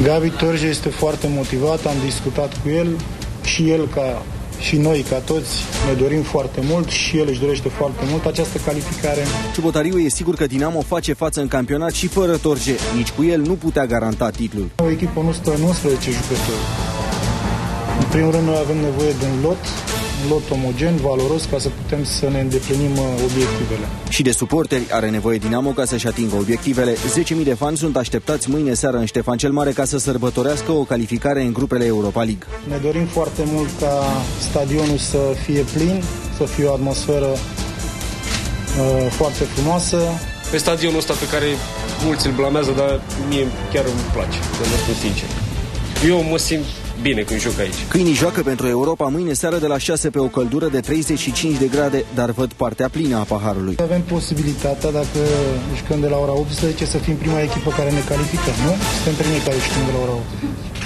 Gabi Torje este foarte motivat, am discutat cu el și el și noi ca toți ne dorim foarte mult și el își dorește foarte mult această calificare. Ciubotariu e sigur că Dinamo face față în campionat și fără Torje. Nici cu el nu putea garanta titlul. O echipă nu stă în 11 jucători. În primul rând noi avem nevoie de un lot omogen, valoros, ca să putem să ne îndeplinim obiectivele. Și de suporteri are nevoie Dinamo ca să-și atingă obiectivele. 10.000 de fani sunt așteptați mâine seară în Ștefan cel Mare ca să sărbătorească o calificare în grupele Europa League. Ne dorim foarte mult ca stadionul să fie plin, să fie o atmosferă foarte frumoasă. Pe stadionul ăsta pe care mulți îl blamează, dar mie chiar îmi place, să vă spun sincer. Eu mă simt bine când joc aici. Câinii joacă pentru Europa mâine seară de la 6 pe o căldură de 35 de grade, dar văd partea plină a paharului. Avem posibilitatea, dacă jucăm de la ora 18, să fim prima echipă care ne califică, nu? Suntem primii care jucăm de la ora 18.